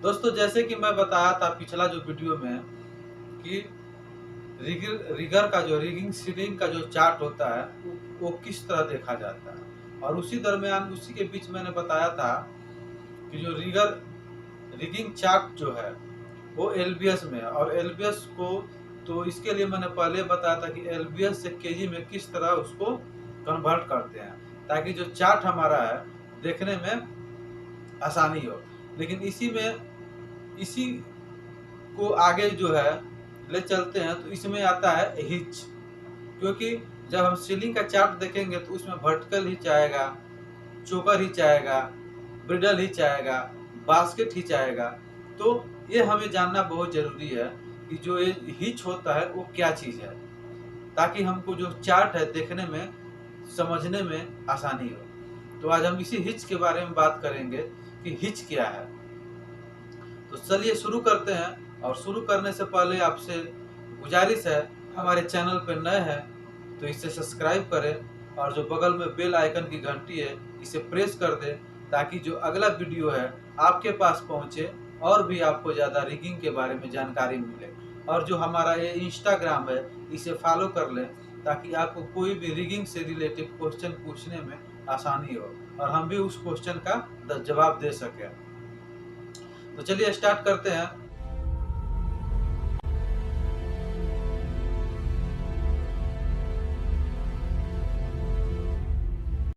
दोस्तों, जैसे कि मैं बताया था पिछला जो वीडियो में कि रिगर का जो रिगिंग सीलिंग का जो चार्ट होता है वो किस तरह देखा जाता है, और उसी दरमियान उसी के बीच मैंने बताया था कि जो रिगिंग चार्ट जो है वो एलबीएस में है, और एलबीएस को तो इसके लिए मैंने पहले बताया था कि एलबीएस से केजी में किस तरह उसको कन्वर्ट करते हैं ताकि जो चार्ट हमारा है देखने में आसानी हो। लेकिन इसी को आगे जो है ले चलते हैं तो इसमें आता है हिच, क्योंकि जब हम सीलिंग का चार्ट देखेंगे तो उसमें वर्टिकल हिच आएगा, चोकर हिच आएगा, ब्रिडल हिच आएगा, बास्केट हिच आएगा। तो ये हमें जानना बहुत जरूरी है कि जो ये हिच होता है वो क्या चीज़ है, ताकि हमको जो चार्ट है देखने में समझने में आसानी हो। तो आज हम इसी हिच के बारे में बात करेंगे कि हिच क्या है। तो चलिए शुरू करते हैं, और शुरू करने से पहले आपसे गुजारिश है, हमारे चैनल पर नए हैं तो इसे सब्सक्राइब करें और जो बगल में बेल आइकन की घंटी है इसे प्रेस कर दें ताकि जो अगला वीडियो है आपके पास पहुंचे और भी आपको ज़्यादा रिगिंग के बारे में जानकारी मिले। और जो हमारा ये इंस्टाग्राम है इसे फॉलो कर लें ताकि आपको कोई भी रिगिंग से रिलेटेड क्वेश्चन पूछने में आसानी हो और हम भी उस क्वेश्चन का जवाब दे सकें। तो चलिए स्टार्ट करते हैं।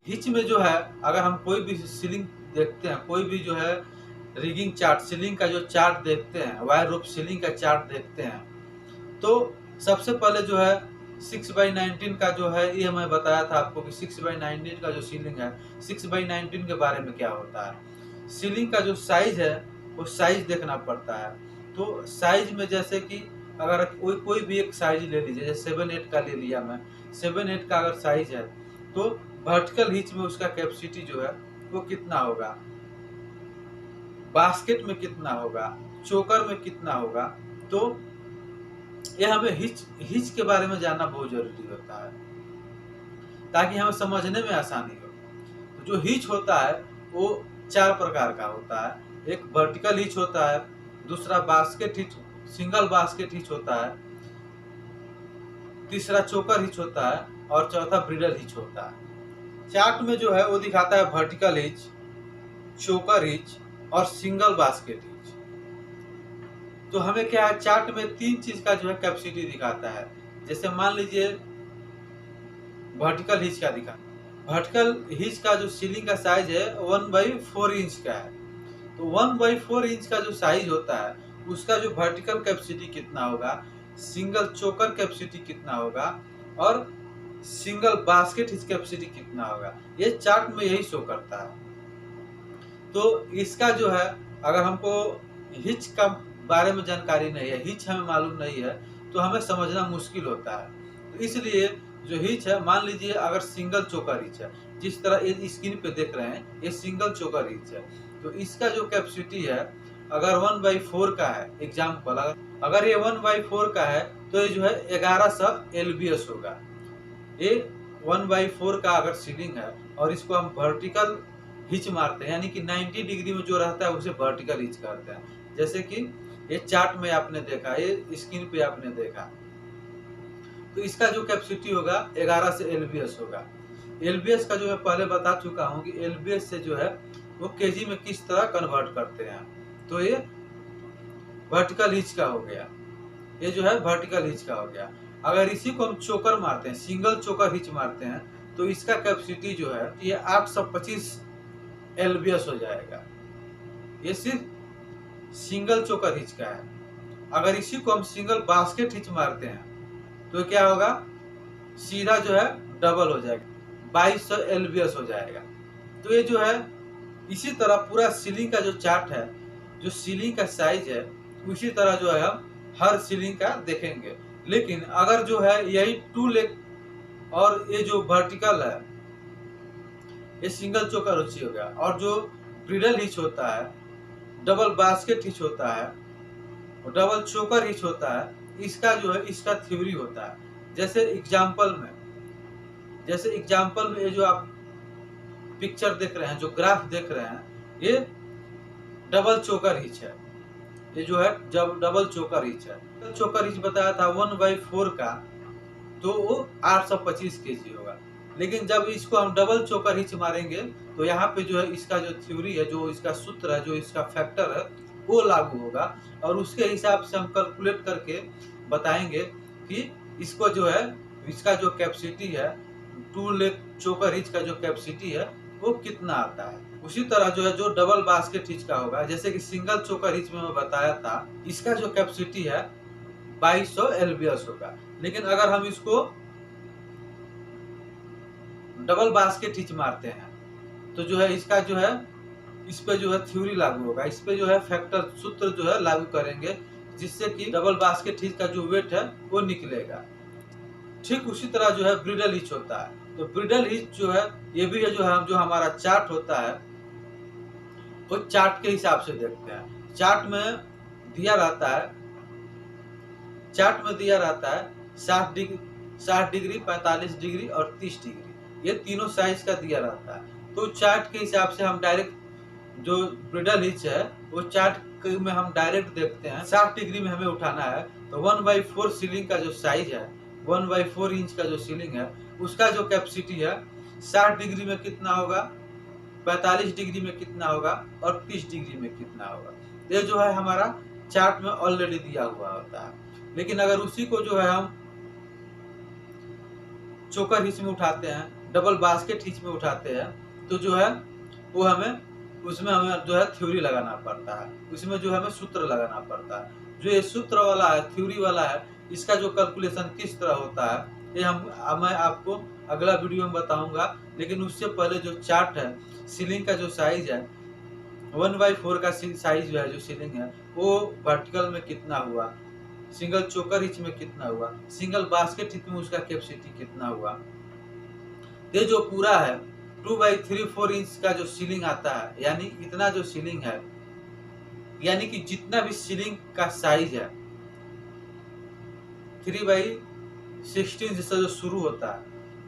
हिच में जो है अगर हम कोई भी सीलिंग देखते हैं, कोई भी जो है रिगिंग चार्ट सीलिंग का जो चार्ट देखते हैं, वायर रूप सीलिंग का चार्ट देखते हैं, तो सबसे पहले जो है 6x19 का जो है ये मैं बताया था आपको कि 6x19 का जो सीलिंग है 6x19 के बारे में क्या होता है। सीलिंग का जो साइज है वो साइज देखना पड़ता है। तो साइज में जैसे कि अगर कोई भी एक साइज ले लीजिए, जैसे 7-8 का ले लिया मैं, 7-8 का अगर साइज है तो वर्टिकल हिच में उसका कैपेसिटी जो है वो कितना होगा, बास्केट में कितना होगा, चोकर में कितना होगा। तो ये हमें हिच के बारे में जानना बहुत जरूरी होता है ताकि हमें समझने में आसानी हो। तो जो हिच होता है वो 4 प्रकार का होता है। एक वर्टिकल हिच होता है, दूसरा basket hitch, single basket hitch होता है, तीसरा चोकर हिच होता है और चौथा ब्रिडल हिच होता है। चार्ट में जो है वो दिखाता है वर्टिकल हिच, चोकर हिच और सिंगल बास्केट हिच। तो हमें क्या है, चार्ट में 3 चीज का जो है कैपेसिटी दिखाता है। जैसे मान लीजिए वर्टिकल हिच का दिखा, वर्टिकल हिच का जो सीलिंग का साइज है 1/4 इंच का है। तो 1/4 इंच का जो साइज होता है उसका जो वर्टिकल कैपेसिटी कितना होगा, सिंगल चोकर कैपेसिटी कितना होगा और सिंगल बास्केट हिच कैपेसिटी कितना होगा, ये चार्ट में यही शो करता है। तो इसका जो है अगर हमको हिच का बारे में जानकारी नहीं है, हिच हमें मालूम नहीं है, तो हमें समझना मुश्किल होता है। तो इसलिए जो हिच है, मान लीजिए अगर सिंगल चोकर हिच है, जिस तरह ये स्क्रीन पे देख रहे हैं ये सिंगल चोकर हिच है, तो इसका जो कैपेसिटी है अगर 1/4 का है, एग्जाम्पल अगर ये 1/4 का है तो ये जो है 1100 LBS होगा। ये 1/4 का अगर सीलिंग है और इसको हम वर्टिकल हिच मारते हैं, यानी कि 90 डिग्री में जो रहता है उसे वर्टिकल हिच कहते हैं। जैसे कि ये चार्ट में आपने देखा, ये स्क्रीन पे आपने देखा, तो इसका जो कैपेसिटी होगा 11 से LBS होगा। LBS का जो मैं पहले बता चुका हूँ कि LBS से जो है वो केजी में किस तरह कन्वर्ट करते हैं। तो ये वर्टिकल हिच का हो गया, ये जो है वर्टिकल हिच का हो गया। अगर इसी को हम चोकर मारते हैं, सिंगल चोकर हिच मारते हैं, तो इसका कैपेसिटी जो है ये 825 LBS हो जाएगा। ये सिर्फ सिंगल चोकर हिच का है। अगर इसी को हम सिंगल बास्केट हिच मारते हैं तो क्या होगा, सीधा जो है डबल हो जाएगा, 2200 LBS हो जाएगा। तो ये जो है इसी तरह पूरा सीलिंग का जो चार्ट है, जो सीलिंग का साइज है, उसी तरह जो है हम हर सीलिंग का देखेंगे। लेकिन अगर जो है यही 2 लेग और ये जो वर्टिकल है ये सिंगल चोकर हिच हो गया, और जो ब्रिडल हिच होता है, डबल बास्केट हिच होता है और डबल चोकर हिच होता है, इसका जो है इसका थ्योरी होता है। जैसे एग्जाम्पल में ये जो आप पिक्चर देख रहे हैं, जो ग्राफ देख रहे हैं, ये डबल चोकर हिच है। ये जो है जब डबल चोकर हिच है। डबल चोकर हिच बताया था 1/4 का, तो वो 825 kg होगा। लेकिन जब इसको हम डबल चोकर हिच मारेंगे तो यहाँ पे जो है इसका जो थ्योरी है, जो इसका सूत्र है, जो इसका फैक्टर है, वो लागू होगा और उसके हिसाब से हम कैलकुलेट करके बताएंगे कि इसको जो है इसका जो कैपेसिटी है, 2 लेग चोकर हिच का जो कैपेसिटी है वो कितना आता है। उसी तरह जो है जो डबल बास्केट हिच का होगा, जैसे कि सिंगल चोकर हिच में मैं बताया था, इसका जो कैपेसिटी है 2200 एलबीएस होगा। लेकिन अगर हम इसको डबल बास्केट हिच मारते हैं तो जो है इसका जो है इस पे जो है थ्योरी लागू होगा, इस पे जो है फैक्टर सूत्र जो है लागू करेंगे, जिससे कि डबल बास्केट हिच का जो वेट है वो निकलेगा। ठीक उसी तरह जो है ब्रिडल हिच होता है। तो ब्रिडल हिच जो है ये भी है जो हमारा चार्ट होता है, वो चार्ट के हिसाब से देखते हैं। चार्ट में दिया रहता है 60 डिग्री, 45 डिग्री और 30 डिग्री, ये तीनों साइज का दिया रहता है। तो चार्ट के हिसाब से हम डायरेक्ट जो ब्रिडल हिच है वो चार्ट में हम डायरेक्ट देखते हैं। 60 डिग्री में हमें उठाना है तो 1/4 सीलिंग का जो साइज है, 1/4 इंच का जो सीलिंग है, उसका जो कैपेसिटी है 60 डिग्री में कितना होगा, 45 डिग्री में कितना होगा और 30 डिग्री में कितना होगा। ये जो है हमारा चार्ट में ऑलरेडी दिया हुआ होता है। लेकिन अगर उसी को जो है हम चोकर हिच में उठाते हैं, डबल बास्केट हिच में उठाते हैं, तो जो है वो उसमें हमें जो है थ्योरी लगाना पड़ता है, उसमें जो हमें सूत्र लगाना पड़ता है। जो ये सूत्र वाला है, थ्योरी वाला है, इसका जो कैलकुलेशन किस तरह होता है ये मैं आपको अगला वीडियो में बताऊंगा। लेकिन उससे पहले जो चार्ट है, सीलिंग का जो साइज है 1/4 का साइज जो है, जो सीलिंग है वो वर्टिकल में कितना हुआ, सिंगल चोकर हिच में कितना हुआ, सिंगल बास्केट हिच में उसका कैपेसिटी कितना हुआ। ये जो पूरा है 2/3/4 इंच का जो सीलिंग आता है, यानी इतना जो सीलिंग है, यानी कि जितना भी सीलिंग का साइज है 3/16 जैसा जो शुरू होता है,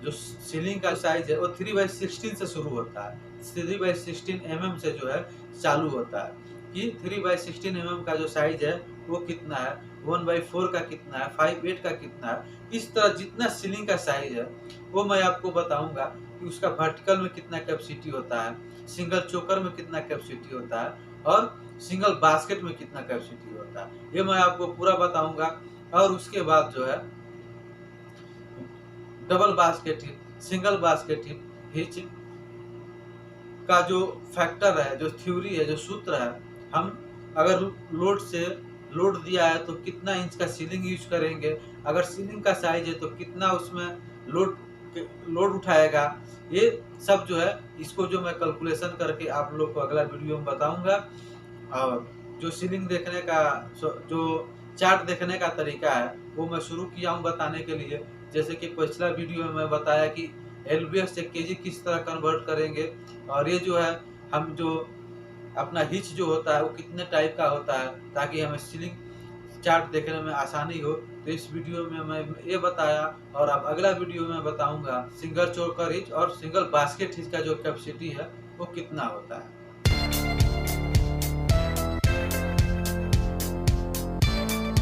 जो सीलिंग का साइज है वो 3/16 से शुरू होता है। 3/16 mm से जो है चालू होता है कि 3/16 mm का जो साइज है वो कितना है, 1/4 का कितना है, 5/8 का कितना है। इस तरह जितना सीलिंग का साइज है वो मैं आपको बताऊंगा कि उसका वर्टिकल में कितना कैपेसिटी होता है, सिंगल चोकर में कितना कैपेसिटी होता है और सिंगल बास्केट में कितना कैपेसिटी होता है, ये मैं आपको पूरा बताऊंगा। और उसके बाद जो है double basket hitch, single basket hitch का जो फैक्टर है, जो थ्योरी है, जो सूत्र है, हम अगर लोड दिया है तो कितना इंच का सीलिंग यूज करेंगे, अगर सीलिंग का साइज है तो कितना उसमें लोड उठाएगा, ये सब जो है इसको जो मैं कैलकुलेशन करके आप लोग को अगला वीडियो में बताऊंगा। और जो सीलिंग देखने का, जो चार्ट देखने का तरीका है वो मैं शुरू किया हूँ बताने के लिए। जैसे कि पिछला वीडियो में मैं बताया कि एलबीएस से केजी किस तरह कन्वर्ट करेंगे, और ये जो है हम जो अपना हिच जो होता है वो कितने टाइप का होता है, ताकि हमें सीलिंग चार्ट देखने में आसानी हो। तो इस वीडियो में मैं ये बताया, और अब अगला वीडियो में बताऊंगा सिंगल चोकर हिच और सिंगल बास्केट हिच का जो कैपेसिटी है वो कितना होता है।